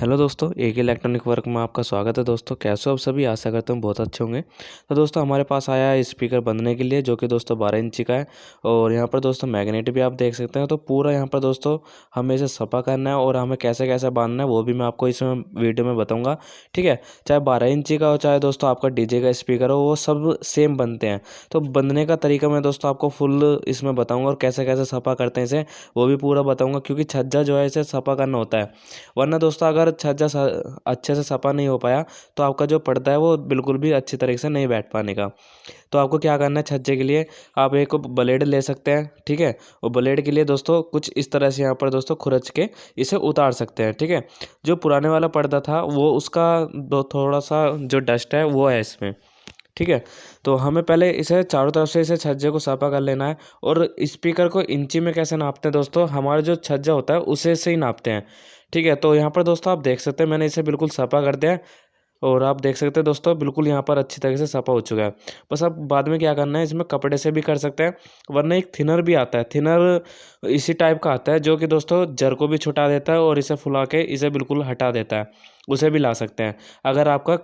Hello दोस्तों, एक electronic work में आपका स्वागत है। दोस्तों कैसे हो आप सभी? आशा करता हूँ बहुत अच्छे होंगे। तो दोस्तों हमारे पास आया है स्पीकर बंधने के लिए, जो कि दोस्तों 12 इंची का है। और यहाँ पर दोस्तों मैग्नेट भी आप देख सकते हैं। तो पूरा यहाँ पर दोस्तों हमें इसे सपा करना है और हमें कैसे कैसे बांधना है वो भी मैं आपको इसमें वीडियो में बताऊँगा। ठीक है, चाहे 12 इंची का हो, चाहे दोस्तों आपका डीजे का स्पीकर हो, वो सब सेम बनते हैं। तो बंधने का तरीका मैं दोस्तों आपको फुल इसमें बताऊँगा और कैसे कैसे सपा करते हैं इसे वो भी पूरा बताऊँगा, क्योंकि छज्जा जो है इसे सपा करना होता है। वरना दोस्तों अगर छज्जा अच्छे से सफा नहीं हो पाया तो आपका जो पर्दा है वो बिल्कुल भी अच्छी तरीके से नहीं बैठ पाने का। तो आपको क्या करना है, छज्जे के लिए आप एक ब्लेड ले सकते हैं। ठीक है, और ब्लेड के लिए दोस्तों कुछ इस तरह से यहाँ पर दोस्तों खुरच के इसे उतार सकते हैं। ठीक है, जो पुराने वाला पर्दा था वो उसका दो थोड़ा सा जो डस्ट है वो है इसमें। ठीक है, तो हमें पहले इसे चारों तरफ से इसे छज्जे को साफा कर लेना है। और स्पीकर को इंची में कैसे नापते हैं दोस्तों, हमारा जो छज्जा होता है उसे से ही नापते हैं। ठीक है, तो यहाँ पर दोस्तों आप देख सकते हैं मैंने इसे बिल्कुल साफा कर दिया है। और आप देख सकते हैं दोस्तों बिल्कुल यहाँ पर अच्छी तरह से सफा हो चुका है। बस अब बाद में क्या करना है, इसमें कपड़े से भी कर सकते हैं, वरना एक थिनर भी आता है। थिनर इसी टाइप का आता है जो कि दोस्तों जर को भी छुटा देता है और इसे फुला के इसे बिल्कुल हटा देता है। उसे भी ला सकते हैं अगर आपका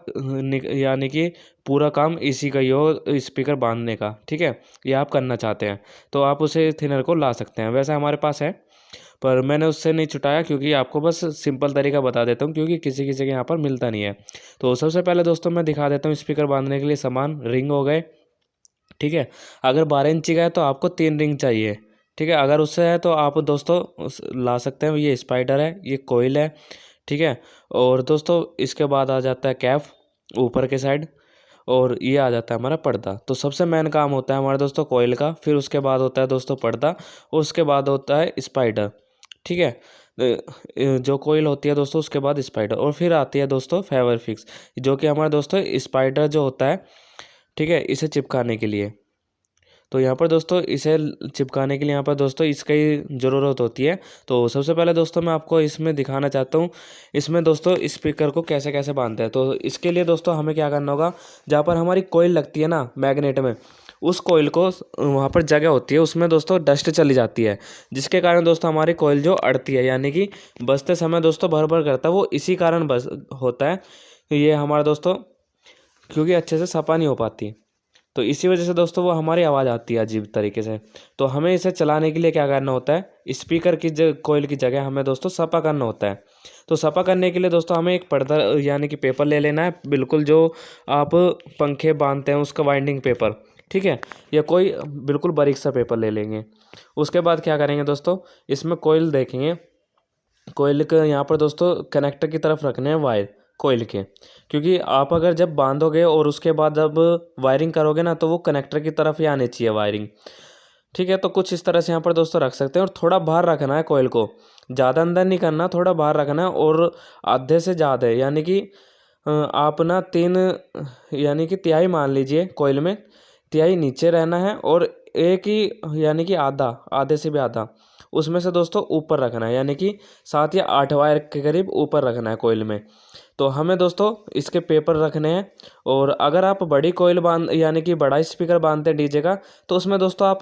यानी कि पूरा काम इसी का ही हो, स्पीकर बांधने का। ठीक है, ये आप करना चाहते हैं तो आप उसे थिनर को ला सकते हैं। वैसे हमारे पास है, पर मैंने उससे नहीं छुटाया क्योंकि आपको बस सिंपल तरीका बता देता हूँ, क्योंकि किसी किसी के यहाँ पर मिलता नहीं है। तो सबसे पहले दोस्तों मैं दिखा देता हूँ स्पीकर बांधने के लिए सामान। रिंग हो गए। ठीक है, अगर 12 इंची का है तो आपको 3 रिंग चाहिए। ठीक है, अगर उससे है तो आप दोस्तों ला सकते हैं। ये स्पाइडर है, ये कोयल है। ठीक है, और दोस्तों इसके बाद आ जाता है कैफ ऊपर के साइड, और ये आ जाता है हमारा पर्दा। तो सबसे मेन काम होता है हमारे दोस्तों कोयल का, फिर उसके बाद होता है दोस्तों पर्दा, और उसके बाद होता है स्पाइडर। ठीक है, जो कोयल होती है दोस्तों उसके बाद स्पाइडर, और फिर आती है दोस्तों फेवर फिक्स, जो कि हमारे दोस्तों स्पाइडर जो होता है। ठीक है, इसे चिपकाने के लिए। तो यहाँ पर दोस्तों इसे चिपकाने के लिए यहाँ पर दोस्तों इसकी ज़रूरत होती है। तो सबसे पहले दोस्तों मैं आपको इसमें दिखाना चाहता हूँ इसमें दोस्तों स्पीकर को कैसे कैसे बांधते हैं। तो इसके लिए दोस्तों हमें क्या करना होगा, जहाँ पर हमारी कोयल लगती है ना मैग्नेट में, उस कोयल को वहाँ पर जगह होती है उसमें दोस्तों डस्ट चली जाती है, जिसके कारण दोस्तों हमारी कोयल जो अड़ती है, यानी कि बजते समय दोस्तों भर भर करता है, वो इसी कारण बस होता है। ये हमारा दोस्तों क्योंकि अच्छे से सफा नहीं हो पाती, तो इसी वजह से दोस्तों वो हमारी आवाज़ आती है अजीब तरीके से। तो हमें इसे चलाने के लिए क्या करना होता है, स्पीकर की कोयल की जगह हमें दोस्तों सपा करना होता है। तो सपा करने के लिए दोस्तों हमें एक पर्दा यानी कि पेपर ले लेना है, बिल्कुल जो आप पंखे बांधते हैं उसका वाइंडिंग पेपर। ठीक है, या कोई बिल्कुल बारीक सा पेपर ले लेंगे। उसके बाद क्या करेंगे दोस्तों, इसमें कोयल देखेंगे, कोयल के यहाँ पर दोस्तों कनेक्टर की तरफ रखने हैं वायर कोयल के, क्योंकि आप अगर जब बांधोगे और उसके बाद जब वायरिंग करोगे ना तो वो कनेक्टर की तरफ ही आनी चाहिए वायरिंग। ठीक है, तो कुछ इस तरह से यहाँ पर दोस्तों रख सकते हैं, और थोड़ा बाहर रखना है कोयल को, ज़्यादा अंदर नहीं करना, थोड़ा बाहर रखना है। और आधे से ज़्यादा यानी कि आप ना 3 यानी कि तिहाई मान लीजिए कोयल में, तिहाई नीचे रहना है और एक ही यानी कि आधा, आधे से भी आधा उसमें से दोस्तों ऊपर रखना है, यानी कि 7 या 8 वायर के करीब ऊपर रखना है कोयल में। तो हमें दोस्तों इसके पेपर रखने हैं। और अगर आप बड़ी कोयल बांध यानी कि बड़ा स्पीकर बांधते हैं डीजे का, तो उसमें दोस्तों आप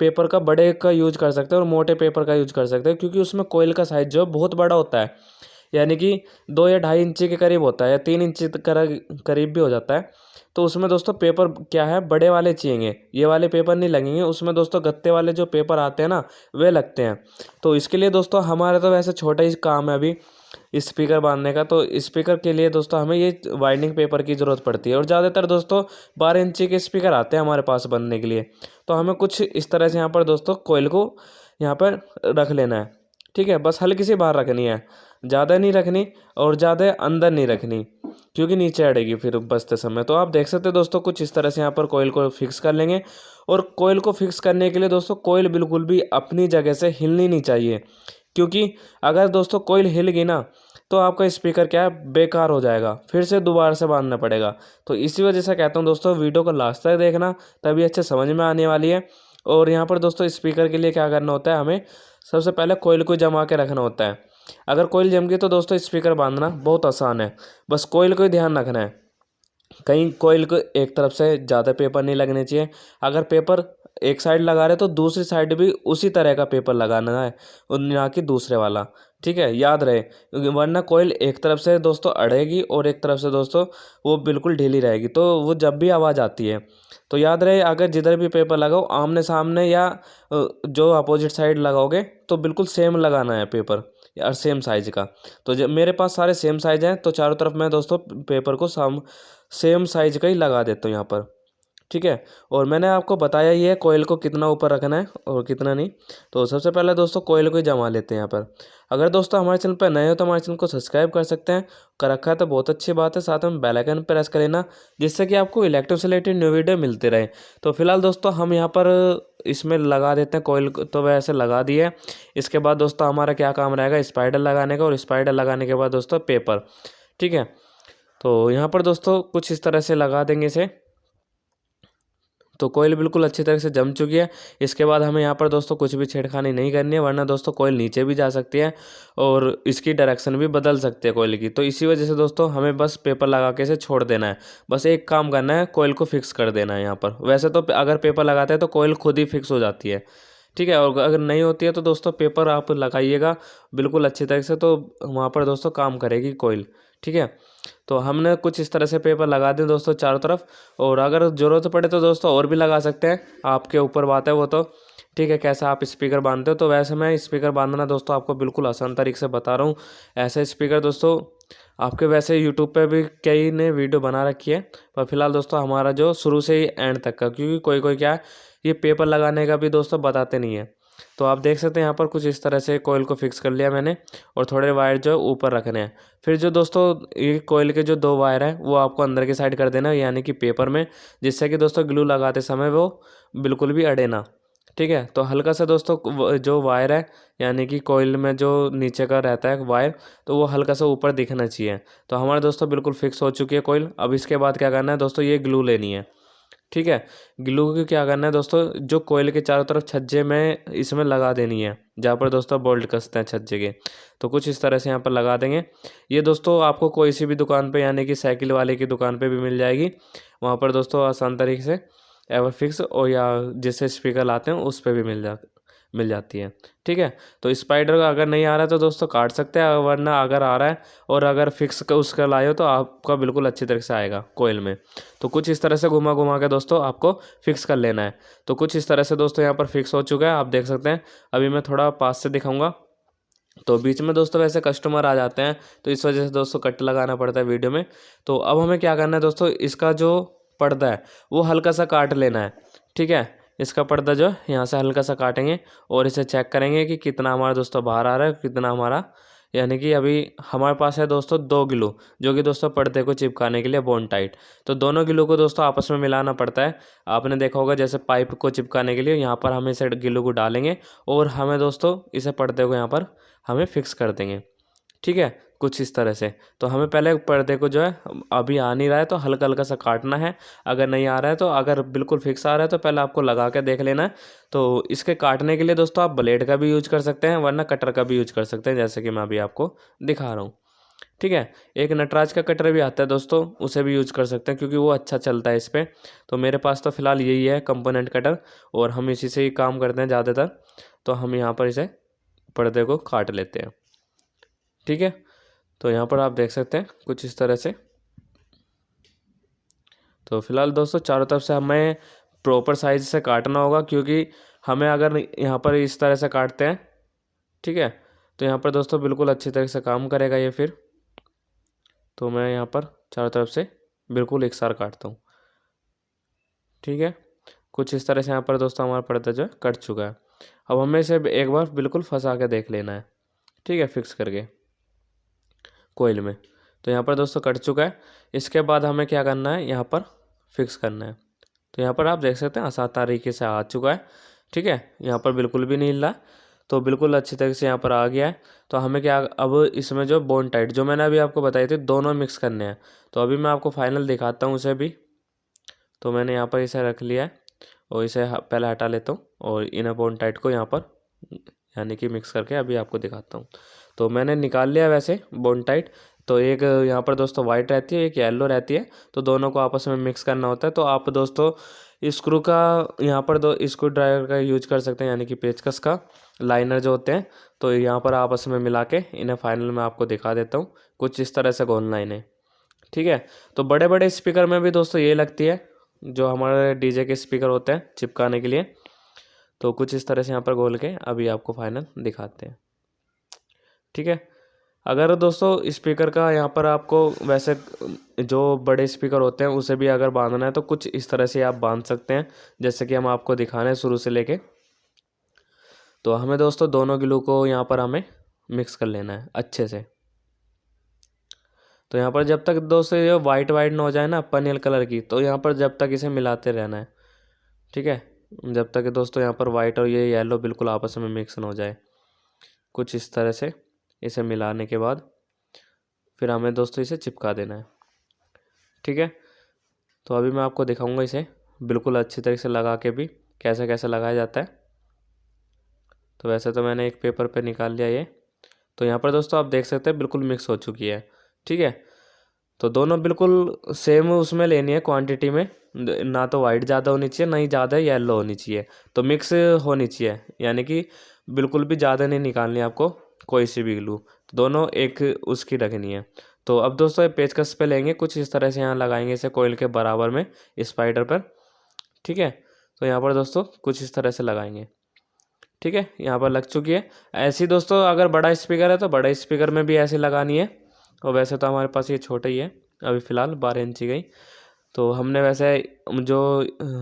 पेपर का बड़े का यूज कर सकते हैं और मोटे पेपर का यूज कर सकते हैं, क्योंकि उसमें कोयल का साइज जो है बहुत बड़ा होता है, यानी कि 2 या 2.5 इंची के करीब होता है, या 3 इंची करीब भी हो जाता है। तो उसमें दोस्तों पेपर क्या है, बड़े वाले चाहिए, ये वाले पेपर नहीं लगेंगे उसमें दोस्तों, गत्ते वाले जो पेपर आते हैं ना वे लगते हैं। तो इसके लिए दोस्तों हमारा तो वैसे छोटा ही काम है अभी स्पीकर बांधने का, तो स्पीकर के लिए दोस्तों हमें ये वाइंडिंग पेपर की ज़रूरत पड़ती है। और ज़्यादातर दोस्तों 12 इंची के स्पीकर आते हैं हमारे पास बनने के लिए। तो हमें कुछ इस तरह से यहाँ पर दोस्तों कोयल को यहाँ पर रख लेना है। ठीक है, बस हल्की सी बाहर रखनी है, ज़्यादा नहीं रखनी और ज़्यादा अंदर नहीं रखनी, क्योंकि नीचे अड़ेगी फिर बजते समय। तो आप देख सकते हैं दोस्तों कुछ इस तरह से यहाँ पर कोयल को फिक्स कर लेंगे। और कोयल को फिक्स करने के लिए दोस्तों कोयल बिल्कुल भी अपनी जगह से हिलनी नहीं चाहिए, क्योंकि अगर दोस्तों कोयल हिल गई ना तो आपका स्पीकर क्या है, बेकार हो जाएगा, फिर से दोबारा से बांधना पड़ेगा। तो इसी वजह से कहता हूँ दोस्तों वीडियो को लास्ट तक देखना, तभी अच्छे समझ में आने वाली है। और यहाँ पर दोस्तों स्पीकर के लिए क्या करना होता है, हमें सबसे पहले कोयल को जमा के रखना होता है। अगर कोयल जम गई तो दोस्तों स्पीकर बांधना बहुत आसान है, बस कोयल को ही ध्यान रखना है। कहीं कोयल को एक तरफ से ज़्यादा पेपर नहीं लगने चाहिए। अगर पेपर एक साइड लगा रहे तो दूसरी साइड भी उसी तरह का पेपर लगाना है, और ना कि दूसरे वाला। ठीक है, याद रहे, क्योंकि वरना कोयल एक तरफ से दोस्तों अड़ेगी और एक तरफ से दोस्तों वो बिल्कुल ढीली रहेगी, तो वो जब भी आवाज़ आती है। तो याद रहे, अगर जिधर भी पेपर लगाओ आमने सामने या जो अपोजिट साइड लगाओगे तो बिल्कुल सेम लगाना है पेपर, और सेम साइज़ का। तो जब मेरे पास सारे सेम साइज़ हैं तो चारों तरफ मैं दोस्तों पेपर को सेम साइज़ का ही लगा देता हूँ यहाँ पर। ठीक है, और मैंने आपको बताया ही है कोयल को कितना ऊपर रखना है और कितना नहीं। तो सबसे पहले दोस्तों कोयल को ही जमा लेते हैं यहाँ पर। अगर दोस्तों हमारे चैनल पर नए हो तो हमारे चैनल को सब्सक्राइब कर सकते हैं, कर रखा है तो बहुत अच्छी बात है। साथ में बेल आइकन प्रेस कर लेना, जिससे कि आपको इलेक्ट्रिक से रिलेटेड न्यू वीडियो मिलते रहे। तो फिलहाल दोस्तों हम यहाँ पर इसमें लगा देते हैं कोयल को, तो वैसे लगा दिए है। इसके बाद दोस्तों हमारा क्या काम रहेगा, स्पाइडर लगाने का, और स्पाइडर लगाने के बाद दोस्तों पेपर। ठीक है, तो यहाँ पर दोस्तों कुछ इस तरह से लगा देंगे इसे। तो कोयल बिल्कुल अच्छी तरह से जम चुकी है। इसके बाद हमें यहाँ पर दोस्तों कुछ भी छेड़खानी नहीं करनी है, वरना दोस्तों कोयल नीचे भी जा सकती है और इसकी डायरेक्शन भी बदल सकती है कोयल की। तो इसी वजह से दोस्तों हमें बस पेपर लगा के इसे छोड़ देना है। बस एक काम करना है, कोयल को फिक्स कर देना है यहाँ पर। वैसे तो अगर पेपर लगाते हैं तो कोयल खुद ही फिक्स हो जाती है। ठीक है, और अगर नहीं होती है तो दोस्तों पेपर आप लगाइएगा बिल्कुल अच्छी तरह से, तो वहाँ पर दोस्तों काम करेगी कोयल। ठीक है, तो हमने कुछ इस तरह से पेपर लगा दें दोस्तों चारों तरफ, और अगर ज़रूरत पड़े तो दोस्तों और भी लगा सकते हैं, आपके ऊपर बात है वो तो। ठीक है, कैसा आप स्पीकर बांधते हो, तो वैसे मैं स्पीकर बांधना दोस्तों आपको बिल्कुल आसान तरीके से बता रहा हूँ। ऐसे स्पीकर दोस्तों आपके वैसे यूट्यूब पे भी कई ने वीडियो बना रखी है, पर फिलहाल दोस्तों हमारा जो शुरू से ही एंड तक का, क्योंकि कोई कोई क्या है ये पेपर लगाने का भी दोस्तों बताते नहीं है। तो आप देख सकते हैं यहाँ पर कुछ इस तरह से कोयल को फिक्स कर लिया मैंने, और थोड़े वायर जो है ऊपर रखने हैं। फिर जो दोस्तों ये कोयल के जो 2 वायर हैं वो आपको अंदर की साइड कर देना है, यानी कि पेपर में, जिससे कि दोस्तों ग्लू लगाते समय वो बिल्कुल भी अड़े ना। ठीक है, तो हल्का सा दोस्तों जो वायर है, यानी कि कोयल में जो नीचे का रहता है वायर, तो वो हल्का सा ऊपर दिखना चाहिए। तो हमारे दोस्तों बिल्कुल फिक्स हो चुकी है कोयल। अब इसके बाद क्या करना है दोस्तों, ये ग्लू लेनी है। ठीक है, ग्लू को क्या करना है दोस्तों, जो कोयल के चारों तरफ छज्जे में इसमें लगा देनी है, जहाँ पर दोस्तों बोल्ट कसते हैं छज्जे के। तो कुछ इस तरह से यहाँ पर लगा देंगे। ये दोस्तों आपको कोई सी भी दुकान पे, यानी कि साइकिल वाले की दुकान पे भी मिल जाएगी। वहाँ पर दोस्तों आसान तरीके से एवर फिक्स, और या जिससे स्पीकर लाते हैं उस पर भी मिल जाती है। ठीक है, तो स्पाइडर का अगर नहीं आ रहा है तो दोस्तों काट सकते हैं, वरना अगर आ रहा है और अगर फिक्स उसका लाए हो तो आपका बिल्कुल अच्छी तरह से आएगा कोयल में। तो कुछ इस तरह से घुमा घुमा के दोस्तों आपको फिक्स कर लेना है। तो कुछ इस तरह से दोस्तों यहाँ पर फिक्स हो चुका है, आप देख सकते हैं। अभी मैं थोड़ा पास से दिखाऊंगा। तो बीच में दोस्तों वैसे कस्टमर आ जाते हैं, तो इस वजह से दोस्तों कट लगाना पड़ता है वीडियो में। तो अब हमें क्या करना है दोस्तों, इसका जो पर्दा है वो हल्का सा काट लेना है। ठीक है, इसका पर्दा जो यहाँ से हल्का सा काटेंगे, और इसे चेक करेंगे कि कितना हमारा दोस्तों बाहर आ रहा है, कितना हमारा, यानी कि अभी हमारे पास है दोस्तों 2 ग्लू, जो कि दोस्तों पर्दे को चिपकाने के लिए बॉन्ड टाइट। तो दोनों ग्लू को दोस्तों आपस में मिलाना पड़ता है। आपने देखा होगा जैसे पाइप को चिपकाने के लिए यहाँ पर हमें इसे ग्लू को डालेंगे, और हमें दोस्तों इसे पर्दे को यहाँ पर हमें फिक्स कर देंगे। ठीक है, कुछ इस तरह से। तो हमें पहले पर्दे को जो है, अभी आ नहीं रहा है तो हल्का हल्का सा काटना है। अगर नहीं आ रहा है, तो अगर बिल्कुल फिक्स आ रहा है तो पहले आपको लगा के देख लेना है। तो इसके काटने के लिए दोस्तों आप ब्लेड का भी यूज कर सकते हैं, वरना कटर का भी यूज कर सकते हैं, जैसे कि मैं अभी आपको दिखा रहा हूँ। ठीक है, एक नटराज का कटर भी आता है दोस्तों, उसे भी यूज कर सकते हैं, क्योंकि वो अच्छा चलता है इस पर। तो मेरे पास तो फिलहाल यही है कंपोनेंट कटर, और हम इसी से ही काम करते हैं ज़्यादातर। तो हम यहाँ पर इसे पर्दे को काट लेते हैं। ठीक है, तो यहाँ पर आप देख सकते हैं कुछ इस तरह से। तो फिलहाल दोस्तों चारों तरफ से हमें प्रॉपर साइज से काटना होगा, क्योंकि हमें अगर यहाँ पर इस तरह से काटते हैं, ठीक है, तो यहाँ पर दोस्तों बिल्कुल अच्छी तरह से काम करेगा ये फिर। तो मैं यहाँ पर चारों तरफ से बिल्कुल एक साथ काटता हूँ। ठीक है, कुछ इस तरह से यहाँ पर दोस्तों हमारा पर्दा जो है कट चुका है। अब हमें इसे एक बार बिल्कुल फंसा के देख लेना है। ठीक है, फिक्स करके कोयल में। तो यहाँ पर दोस्तों कट चुका है। इसके बाद हमें क्या करना है, यहाँ पर फिक्स करना है। तो यहाँ पर आप देख सकते हैं आसान तरीके से आ चुका है। ठीक है, यहाँ पर बिल्कुल भी नहीं हिल रहा, तो बिल्कुल अच्छी तरह से यहाँ पर आ गया है। तो हमें क्या, अब इसमें जो बॉन्ड टाइट जो मैंने अभी आपको बताई थी, दोनों मिक्स करने हैं। तो अभी मैं आपको फाइनल दिखाता हूँ उसे भी। तो मैंने यहाँ पर इसे रख लिया है, और इसे पहले हटा लेता हूँ, और इन बॉन्ड टाइट को यहाँ पर यानी कि मिक्स करके अभी आपको दिखाता हूँ। तो मैंने निकाल लिया वैसे बॉन्ड टाइट। तो एक यहाँ पर दोस्तों वाइट रहती है, एक येलो रहती है, तो दोनों को आपस में मिक्स करना होता है। तो आप दोस्तों स्क्रू का यहाँ पर दो स्क्रू ड्राइवर का यूज कर सकते हैं, यानी कि पेचकस का लाइनर जो होते हैं। तो यहाँ पर आपस में मिला के इन्हें फाइनल में आपको दिखा देता हूँ। कुछ इस तरह से घोलना है इन्हें, ठीक है। तो बड़े बड़े स्पीकर में भी दोस्तों ये लगती है, जो हमारे डीजे के स्पीकर होते हैं चिपकाने के लिए। तो कुछ इस तरह से यहाँ पर घोल के अभी आपको फाइनल दिखाते हैं, ठीक है। अगर दोस्तों स्पीकर का यहाँ पर आपको वैसे जो बड़े स्पीकर होते हैं उसे भी अगर बांधना है तो कुछ इस तरह से आप बांध सकते हैं, जैसे कि हम आपको दिखा रहे हैं शुरू से लेके। तो हमें दोस्तों दोनों ग्लू को यहाँ पर हमें मिक्स कर लेना है अच्छे से। तो यहाँ पर जब तक दोस्तों ये वाइट वाइट ना हो जाए ना पनील कलर की, तो यहाँ पर जब तक इसे मिलाते रहना है, ठीक है। जब तक दोस्तों यहाँ पर वाइट और ये येलो बिल्कुल आपस में मिक्स ना हो जाए। कुछ इस तरह से इसे मिलाने के बाद फिर हमें दोस्तों इसे चिपका देना है, ठीक है। तो अभी मैं आपको दिखाऊंगा इसे बिल्कुल अच्छी तरीके से लगा के भी कैसे कैसे लगाया जाता है। तो वैसे तो मैंने एक पेपर पे निकाल लिया ये। तो यहाँ पर दोस्तों आप देख सकते हैं बिल्कुल मिक्स हो चुकी है, ठीक है। तो दोनों बिल्कुल सेम उसमें लेनी है क्वांटिटी में, ना तो वाइट ज़्यादा होनी चाहिए ना ही ज़्यादा येलो होनी चाहिए। तो मिक्स होनी चाहिए, यानी कि बिल्कुल भी ज़्यादा नहीं निकालनी है आपको कोई सी भी ग्लू। तो दोनों एक उसकी रखनी है। तो अब दोस्तों ये पेचकस पे लेंगे, कुछ इस तरह से यहाँ लगाएंगे इसे कोयल के बराबर में स्पाइडर पर, ठीक है। तो यहाँ पर दोस्तों कुछ इस तरह से लगाएंगे, ठीक है। यहाँ पर लग चुकी है। ऐसी दोस्तों अगर बड़ा स्पीकर है तो बड़ा स्पीकर में भी ऐसे लगानी है। और वैसे तो हमारे पास ये छोटा ही है अभी फ़िलहाल 12 इंची गई। तो हमने वैसे जो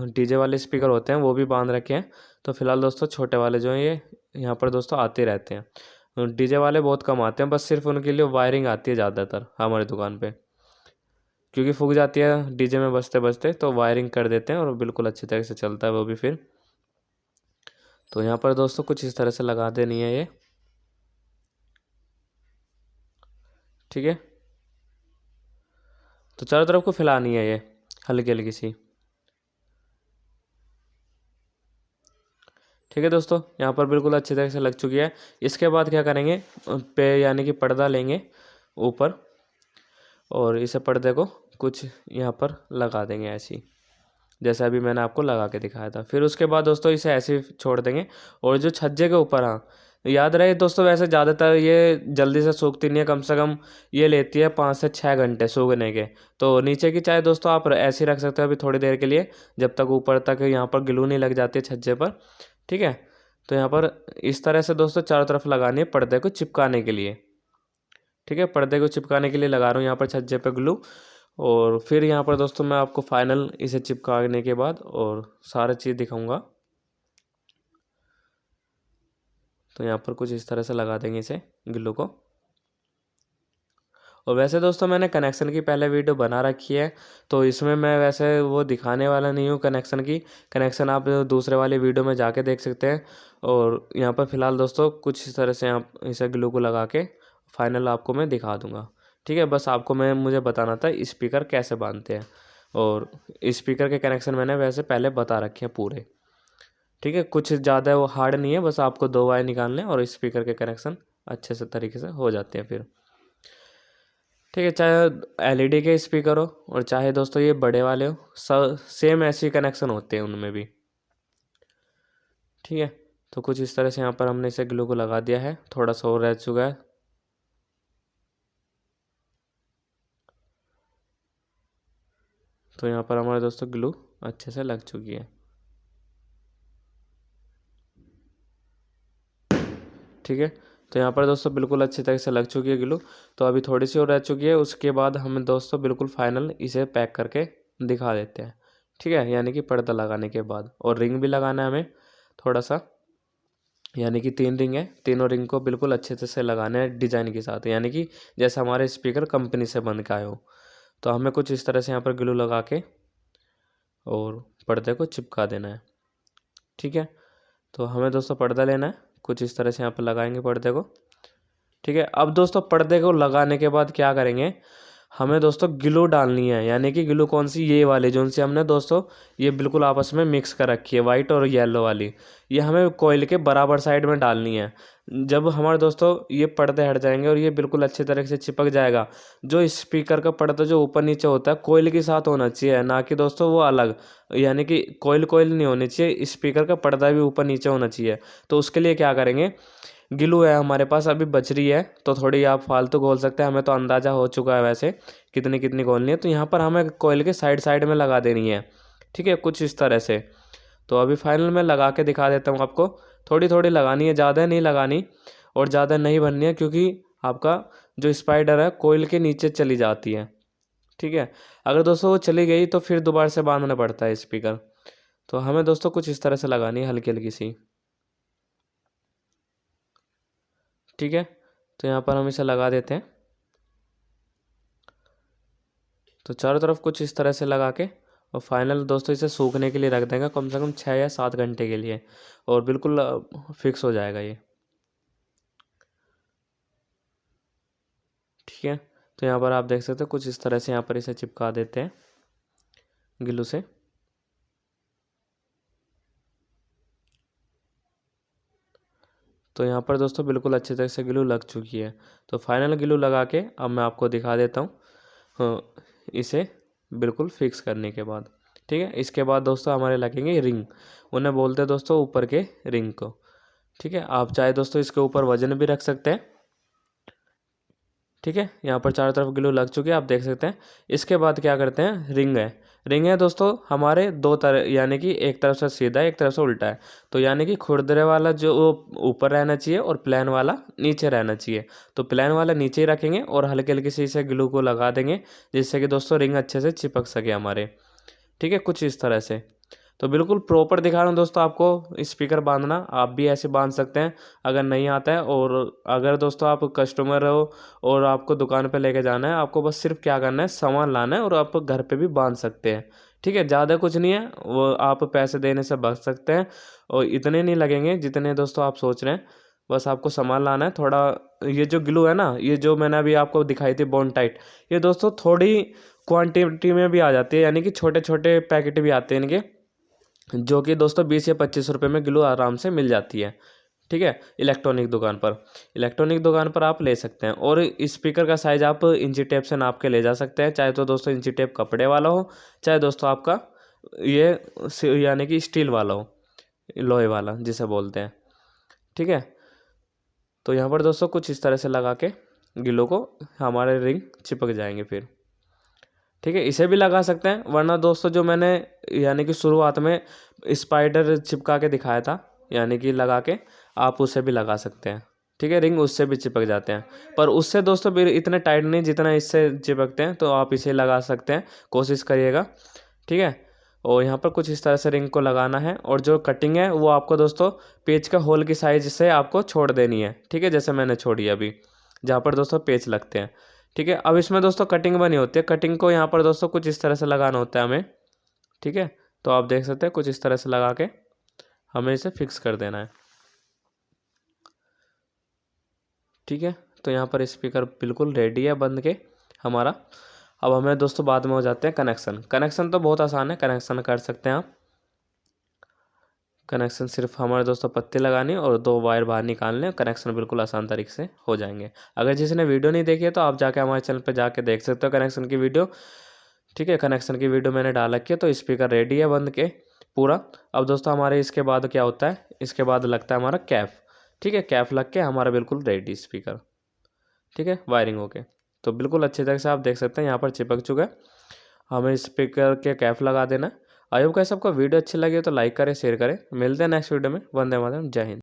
डीजे वाले स्पीकर होते हैं वो भी बांध रखे हैं। तो फ़िलहाल दोस्तों छोटे वाले जो हैं ये यहाँ पर दोस्तों आते रहते हैं। डीजे वाले बहुत कम आते हैं, बस सिर्फ उनके लिए वायरिंग आती है ज़्यादातर हमारी दुकान पे, क्योंकि फूक जाती है डीजे में बजते बजते। तो वायरिंग कर देते हैं और बिल्कुल अच्छी तरह से चलता है वो भी फिर। तो यहाँ पर दोस्तों कुछ इस तरह से लगा देनी है ये, ठीक है। तो चारों तरफ को फैलानी है ये हल्की हल्की सी, ठीक है दोस्तों। यहाँ पर बिल्कुल अच्छी तरह से लग चुकी है। इसके बाद क्या करेंगे पे यानी कि पर्दा लेंगे ऊपर, और इसे पर्दे को कुछ यहाँ पर लगा देंगे ऐसी, जैसे अभी मैंने आपको लगा के दिखाया था। फिर उसके बाद दोस्तों इसे ऐसे ही छोड़ देंगे। और जो छज्जे के ऊपर, हाँ याद रहे दोस्तों, वैसे ज़्यादातर ये जल्दी से सूखती नहीं है, कम से कम ये लेती है 5 से 6 घंटे सूखने के। तो नीचे की चाहे दोस्तों आप ऐसे ही रख सकते हो अभी थोड़ी देर के लिए, जब तक ऊपर तक यहाँ पर ग्लू नहीं लग जाती है छज्जे पर, ठीक है। तो यहाँ पर इस तरह से दोस्तों चारों तरफ लगानी है पर्दे को चिपकाने के लिए, ठीक है। पर्दे को चिपकाने के लिए लगा रहा हूँ यहाँ पर छज्जे पर ग्लू। और फिर यहाँ पर दोस्तों मैं आपको फाइनल इसे चिपकाने के बाद और सारा चीज़ दिखाऊंगा। तो यहाँ पर कुछ इस तरह से लगा देंगे इसे ग्लू को। और वैसे दोस्तों मैंने कनेक्शन की पहले वीडियो बना रखी है, तो इसमें मैं वैसे वो दिखाने वाला नहीं हूँ कनेक्शन की। कनेक्शन आप दूसरे वाली वीडियो में जाके देख सकते हैं। और यहाँ पर फ़िलहाल दोस्तों कुछ इस तरह से आप इसे ग्लू को लगा के फाइनल आपको मैं दिखा दूँगा, ठीक है। बस आपको मुझे बताना था स्पीकर कैसे बांधते हैं। और स्पीकर के कनेक्शन मैंने वैसे पहले बता रखे हैं पूरे, ठीक है। कुछ ज़्यादा वो हार्ड नहीं है, बस आपको 2 वायर निकालने और स्पीकर के कनेक्शन अच्छे से तरीके से हो जाते हैं फिर, ठीक है। चाहे एलईडी के स्पीकर हो और चाहे दोस्तों ये बड़े वाले हो, सब सेम ऐसे कनेक्शन होते हैं उनमें भी, ठीक है। तो कुछ इस तरह से यहाँ पर हमने इसे ग्लू को लगा दिया है, थोड़ा सा और रह चुका है। तो यहाँ पर हमारे दोस्तों ग्लू अच्छे से लग चुकी है, ठीक है। तो यहाँ पर दोस्तों बिल्कुल अच्छी तरह से लग चुकी है ग्लू। तो अभी थोड़ी सी और रह चुकी है, उसके बाद हम दोस्तों बिल्कुल फाइनल इसे पैक करके दिखा देते हैं, ठीक है। यानी कि पर्दा लगाने के बाद, और रिंग भी लगाना है हमें थोड़ा सा, यानी कि 3 रिंग है, तीनों रिंग को बिल्कुल अच्छे से लगाना है डिज़ाइन के साथ, यानी कि जैसे हमारे स्पीकर कंपनी से बन के आए हो। तो हमें कुछ इस तरह से यहाँ पर ग्लू लगा के और पर्दे को चिपका देना है, ठीक है। तो हमें दोस्तों पर्दा लेना है, कुछ इस तरह से यहाँ पर लगाएंगे पर्दे को, ठीक है। अब दोस्तों पर्दे को लगाने के बाद क्या करेंगे, हमें दोस्तों ग्लू डालनी है, यानी कि ग्लू कौन सी, ये वाली जो सी हमने दोस्तों ये बिल्कुल आपस में मिक्स कर रखी है, वाइट और येलो वाली। ये हमें कोयल के बराबर साइड में डालनी है। जब हमारे दोस्तों ये पर्दे हट जाएंगे और ये बिल्कुल अच्छे तरीके से चिपक जाएगा, जो स्पीकर का पर्दा जो ऊपर नीचे होता है कोयल के साथ होना चाहिए, ना कि दोस्तों वो अलग, यानी कि कोयल कोयल नहीं होनी चाहिए, स्पीकर का पर्दा भी ऊपर नीचे होना चाहिए। तो उसके लिए क्या करेंगे, गिलू है हमारे पास अभी बच रही है, तो थोड़ी आप फालतू घोल सकते हैं, हमें तो अंदाज़ा हो चुका है वैसे कितनी कितनी घोलनी है। तो यहाँ पर हमें कोयल के साइड साइड में लगा देनी है, ठीक है, कुछ इस तरह से। तो अभी फाइनल में लगा के दिखा देता हूँ आपको। थोड़ी थोड़ी लगानी है, ज़्यादा नहीं लगानी और ज़्यादा नहीं भरनी है, क्योंकि आपका जो स्पाइडर है कोयल के नीचे चली जाती है, ठीक है। अगर दोस्तों वो चली गई तो फिर दोबारा से बांधना पड़ता है स्पीकर। तो हमें दोस्तों कुछ इस तरह से लगानी है, हल्की हल्की सी, ठीक है। तो यहाँ पर हम इसे लगा देते हैं। तो चारों तरफ कुछ इस तरह से लगा के और फाइनल दोस्तों इसे सूखने के लिए रख देंगे कम से कम 6 या 7 घंटे के लिए, और बिल्कुल फिक्स हो जाएगा ये, ठीक है। तो यहाँ पर आप देख सकते हैं कुछ इस तरह से यहाँ पर इसे चिपका देते हैं ग्लू से। तो यहाँ पर दोस्तों बिल्कुल अच्छे तरह से ग्लू लग चुकी है। तो फाइनल ग्लू लगा के अब मैं आपको दिखा देता हूँ इसे बिल्कुल फिक्स करने के बाद, ठीक है। इसके बाद दोस्तों हमारे लगेंगे रिंग, उन्हें बोलते हैं दोस्तों ऊपर के रिंग को, ठीक है। आप चाहे दोस्तों इसके ऊपर वजन भी रख सकते हैं, ठीक है। यहाँ पर चारों तरफ ग्लू लग चुकी है, आप देख सकते हैं। इसके बाद क्या करते हैं, रिंग है। रिंग है दोस्तों हमारे दो तरह, यानी कि एक तरफ से सीधा है एक तरफ से उल्टा है। तो यानी कि खुरदरे वाला जो ऊपर रहना चाहिए और प्लेन वाला नीचे रहना चाहिए। तो प्लेन वाला नीचे ही रखेंगे और हल्के हल्के से इसे ग्लू को लगा देंगे, जिससे कि दोस्तों रिंग अच्छे से चिपक सके हमारे, ठीक है, कुछ इस तरह से। तो बिल्कुल प्रॉपर दिखा रहा हूँ दोस्तों आपको स्पीकर बांधना, आप भी ऐसे बांध सकते हैं अगर नहीं आता है। और अगर दोस्तों आप कस्टमर हो और आपको दुकान पे लेके जाना है, आपको बस सिर्फ क्या करना है, सामान लाना है और आप घर पे भी बांध सकते हैं, ठीक है। ज़्यादा कुछ नहीं है, वो आप पैसे देने से बच सकते हैं और इतने नहीं लगेंगे जितने दोस्तों आप सोच रहे हैं। बस आपको सामान लाना है थोड़ा। ये जो ग्लू है ना, ये जो मैंने अभी आपको दिखाई थी बॉन्ड टाइट, ये दोस्तों थोड़ी क्वांटिटी में भी आ जाती है, यानी कि छोटे छोटे पैकेट भी आते हैं इनके, जो कि दोस्तों 20 या 25 रुपये में ग्लू आराम से मिल जाती है, ठीक है। इलेक्ट्रॉनिक दुकान पर आप ले सकते हैं। और स्पीकर का साइज़ आप इंची टेप से नाप के ले जा सकते हैं, चाहे तो दोस्तों इंची टेप कपड़े वाला हो, चाहे दोस्तों आपका ये यानी कि स्टील वाला हो, लोहे वाला जिसे बोलते हैं, ठीक है। तो यहाँ पर दोस्तों कुछ इस तरह से लगा के ग्लू को हमारे रिंग चिपक जाएंगे फिर, ठीक है। इसे भी लगा सकते हैं, वरना दोस्तों जो मैंने यानी कि शुरुआत में स्पाइडर चिपका के दिखाया था, यानी कि लगा के, आप उसे भी लगा सकते हैं, ठीक है। रिंग उससे भी चिपक जाते हैं, पर उससे दोस्तों फिर इतने टाइट नहीं जितना इससे चिपकते हैं। तो आप इसे लगा सकते हैं, कोशिश करिएगा, ठीक है। और यहाँ पर कुछ इस तरह से रिंग को लगाना है, और जो कटिंग है वो आपको दोस्तों पेच का होल की साइज से आपको छोड़ देनी है, ठीक है, जैसे मैंने छोड़ी अभी, जहाँ पर दोस्तों पेच लगते हैं, ठीक है। अब इसमें दोस्तों कटिंग बनी होती है, कटिंग को यहाँ पर दोस्तों कुछ इस तरह से लगाना होता है हमें, ठीक है। तो आप देख सकते हैं कुछ इस तरह से लगा के हमें इसे फिक्स कर देना है, ठीक है। तो यहाँ पर स्पीकर बिल्कुल रेडी है बंद के हमारा। अब हमें दोस्तों बाद में हो जाते हैं कनेक्शन। कनेक्शन तो बहुत आसान है, कनेक्शन कर सकते हैं आप। कनेक्शन सिर्फ हमारे दोस्तों पत्ती लगानी और 2 वायर बाहर निकालने, कनेक्शन बिल्कुल आसान तरीके से हो जाएंगे। अगर जिसने वीडियो नहीं देखी है तो आप जाके हमारे चैनल पर जाके देख सकते हो कनेक्शन की वीडियो, ठीक है। कनेक्शन की वीडियो मैंने डाल रखी है। तो स्पीकर रेडी है बंद के पूरा। अब दोस्तों हमारे इसके बाद क्या होता है, इसके बाद लगता है हमारा कैप, ठीक है। कैप लग के हमारा बिल्कुल रेडी स्पीकर, ठीक है, वायरिंग होके। तो बिल्कुल अच्छे तरह से आप देख सकते हैं यहाँ पर चिपक चुका है। हमें स्पीकर के कैप लगा देना। आई होप गाइस आपको वीडियो अच्छी लगी हो तो लाइक करें, शेयर करें। मिलते हैं नेक्स्ट वीडियो में। वंदे मातरम, जय हिंद।